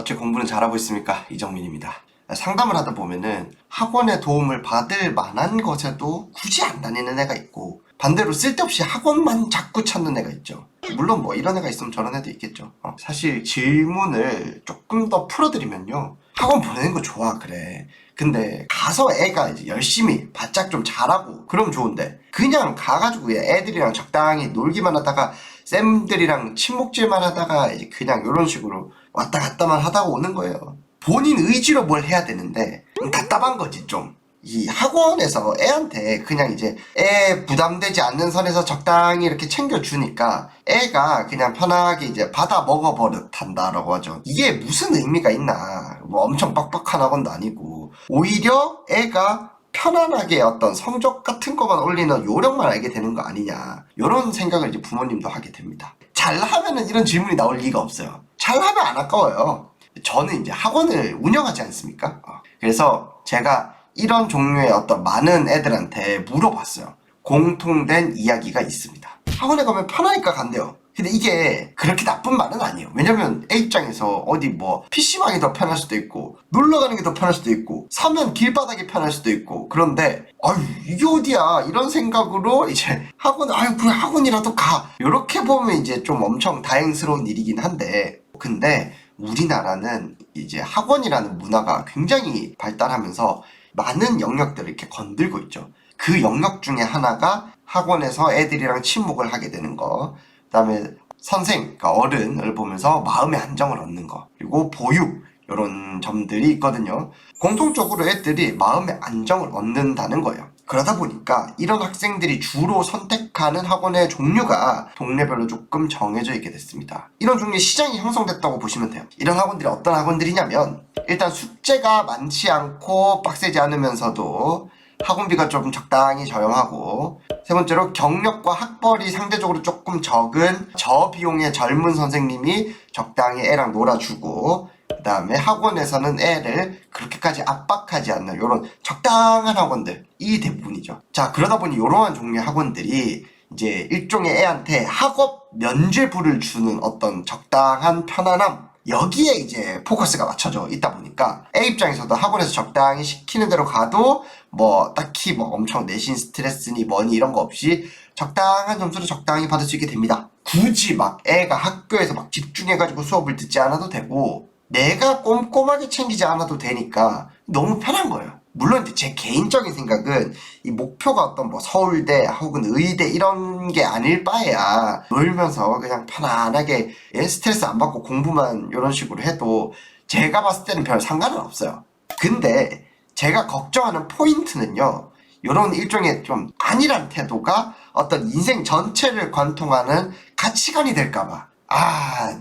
어째 공부는 잘하고 있습니까? 이정민입니다. 상담을 하다 보면은 학원의 도움을 받을 만한 것에도 굳이 안 다니는 애가 있고, 반대로 쓸데없이 학원만 자꾸 찾는 애가 있죠. 물론 뭐 이런 애가 있으면 저런 애도 있겠죠. 사실 질문을 조금 더 풀어드리면요, 학원 보내는 거 좋아, 그래. 근데 가서 애가 이제 열심히 바짝 좀 잘하고 그럼 좋은데, 그냥 가가지고 애들이랑 적당히 놀기만 하다가 쌤들이랑 친목질만 하다가 이제 그냥 이런 식으로 왔다 갔다만 하다가 오는 거예요. 본인 의지로 뭘 해야 되는데 답답한 거지 좀. 이 학원에서 애한테 그냥 이제 애 부담되지 않는 선에서 적당히 이렇게 챙겨주니까 애가 그냥 편하게 이제 받아 먹어버릇한다라고 하죠. 이게 무슨 의미가 있나. 뭐 엄청 빡빡한 학원도 아니고, 오히려 애가 편안하게 어떤 성적 같은 것만 올리는 요령만 알게 되는 거 아니냐, 이런 생각을 이제 부모님도 하게 됩니다. 잘하면은 이런 질문이 나올 리가 없어요. 잘하면 안 아까워요. 저는 이제 학원을 운영하지 않습니까? 그래서 제가 이런 종류의 어떤 많은 애들한테 물어봤어요. 공통된 이야기가 있습니다. 학원에 가면 편하니까 간대요. 근데 이게 그렇게 나쁜 말은 아니에요. 왜냐면 애 입장에서 어디 뭐 PC방이 더 편할 수도 있고, 놀러가는 게 더 편할 수도 있고, 서면 길바닥이 편할 수도 있고, 그런데 아유 이게 어디야 이런 생각으로 이제 학원, 아유 그래 학원이라도 가, 이렇게 보면 이제 좀 엄청 다행스러운 일이긴 한데, 근데 우리나라는 이제 학원이라는 문화가 굉장히 발달하면서 많은 영역들을 이렇게 건들고 있죠. 그 영역 중에 하나가 학원에서 애들이랑 친목을 하게 되는 거, 그 다음에 선생, 그러니까 어른을 보면서 마음의 안정을 얻는 거, 그리고 보육, 이런 점들이 있거든요. 공통적으로 애들이 마음의 안정을 얻는다는 거예요. 그러다 보니까 이런 학생들이 주로 선택하는 학원의 종류가 동네별로 조금 정해져 있게 됐습니다. 이런 종류의 시장이 형성됐다고 보시면 돼요. 이런 학원들이 어떤 학원들이냐면, 일단 숙제가 많지 않고 빡세지 않으면서도 학원비가 좀 적당히 저렴하고, 세 번째로 경력과 학벌이 상대적으로 조금 적은 저비용의 젊은 선생님이 적당히 애랑 놀아주고, 그 다음에 학원에서는 애를 그렇게까지 압박하지 않는 이런 적당한 학원들이 대부분이죠. 자, 그러다 보니 이러한 종류의 학원들이 이제 일종의 애한테 학업 면죄부를 주는 어떤 적당한 편안함, 여기에 이제 포커스가 맞춰져 있다 보니까 애 입장에서도 학원에서 적당히 시키는 대로 가도 뭐 딱히 뭐 엄청 내신 스트레스니 뭐니 이런 거 없이 적당한 점수를 적당히 받을 수 있게 됩니다. 굳이 막 애가 학교에서 막 집중해가지고 수업을 듣지 않아도 되고, 내가 꼼꼼하게 챙기지 않아도 되니까 너무 편한 거예요. 물론 이제 제 개인적인 생각은 이 목표가 어떤 뭐 서울대 혹은 의대 이런 게 아닐 바에야 놀면서 그냥 편안하게 스트레스 안 받고 공부만 이런 식으로 해도 제가 봤을 때는 별 상관은 없어요. 근데 제가 걱정하는 포인트는요, 이런 일종의 좀 안일한 태도가 어떤 인생 전체를 관통하는 가치관이 될까봐,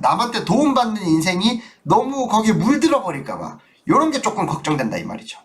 남한테 도움받는 인생이 너무 거기에 물들어 버릴까봐, 이런 게 조금 걱정된다 이 말이죠.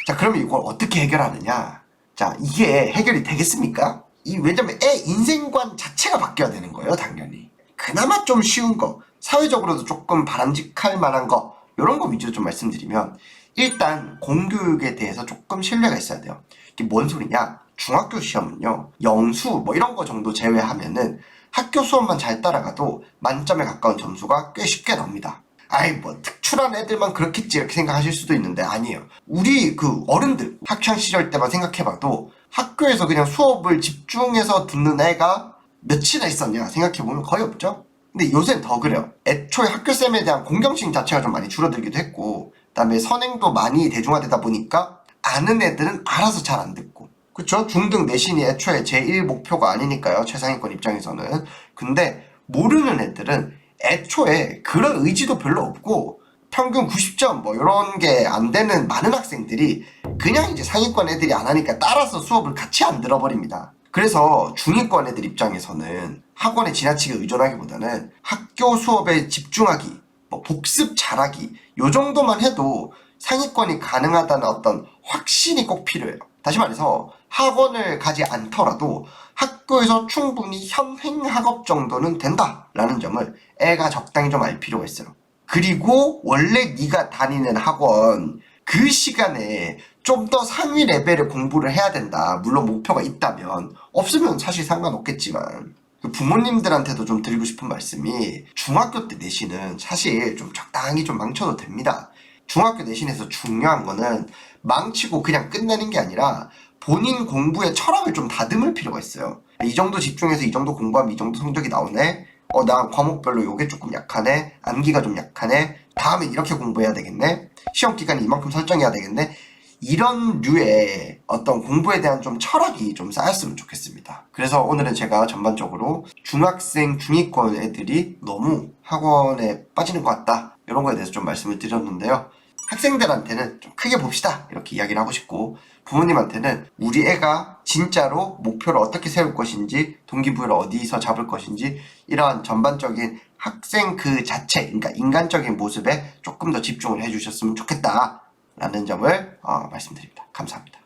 자, 그러면 이걸 어떻게 해결하느냐? 자, 이게 해결이 되겠습니까? 왜냐면 애 인생관 자체가 바뀌어야 되는 거예요, 당연히. 그나마 좀 쉬운 거, 사회적으로도 조금 바람직할 만한 거, 이런 거 위주로 좀 말씀드리면, 일단 공교육에 대해서 조금 신뢰가 있어야 돼요. 이게 뭔 소리냐? 중학교 시험은요, 영수 뭐 이런 거 정도 제외하면은 학교 수업만 잘 따라가도 만점에 가까운 점수가 꽤 쉽게 나옵니다. 아이 뭐 특출한 애들만 그렇겠지 이렇게 생각하실 수도 있는데, 아니에요. 우리 그 어른들 학창시절 때만 생각해봐도 학교에서 그냥 수업을 집중해서 듣는 애가 몇이나 있었냐 생각해보면 거의 없죠. 근데 요새는 더 그래요. 애초에 학교쌤에 대한 공경심 자체가 좀 많이 줄어들기도 했고, 그 다음에 선행도 많이 대중화되다 보니까 아는 애들은 알아서 잘 안 듣고, 그쵸? 중등 내신이 애초에 제1 목표가 아니니까요, 최상위권 입장에서는. 근데 모르는 애들은 애초에 그런 의지도 별로 없고, 평균 90점 뭐 이런 게 안 되는 많은 학생들이 그냥 이제 상위권 애들이 안 하니까 따라서 수업을 같이 안 들어버립니다. 그래서 중위권 애들 입장에서는 학원에 지나치게 의존하기보다는 학교 수업에 집중하기, 뭐 복습 잘하기, 요 정도만 해도 상위권이 가능하다는 어떤 확신이 꼭 필요해요. 다시 말해서 학원을 가지 않더라도 학교에서 충분히 현행 학업 정도는 된다라는 점을 애가 적당히 좀 알 필요가 있어요. 그리고 원래 네가 다니는 학원 그 시간에 좀 더 상위 레벨의 공부를 해야 된다, 물론 목표가 있다면. 없으면 사실 상관없겠지만, 부모님들한테도 좀 드리고 싶은 말씀이 중학교 때 내신은 사실 좀 적당히 좀 망쳐도 됩니다. 중학교 내신에서 중요한 거는 망치고 그냥 끝내는 게 아니라 본인 공부의 철학을 좀 다듬을 필요가 있어요. 이 정도 집중해서 이 정도 공부하면 이 정도 성적이 나오네. 나 과목별로 요게 조금 약하네. 암기가 좀 약하네. 다음에 이렇게 공부해야 되겠네. 시험 기간에 이만큼 설정해야 되겠네. 이런 류의 어떤 공부에 대한 좀 철학이 좀 쌓였으면 좋겠습니다. 그래서 오늘은 제가 전반적으로 중학생, 중위권 애들이 너무 학원에 빠지는 것 같다. 이런 거에 대해서 좀 말씀을 드렸는데요. 학생들한테는 좀 크게 봅시다. 이렇게 이야기를 하고 싶고, 부모님한테는 우리 애가 진짜로 목표를 어떻게 세울 것인지, 동기부여를 어디서 잡을 것인지, 이러한 전반적인 학생 그 자체, 그러니까 인간적인 모습에 조금 더 집중을 해주셨으면 좋겠다. 라는 점을 말씀드립니다. 감사합니다.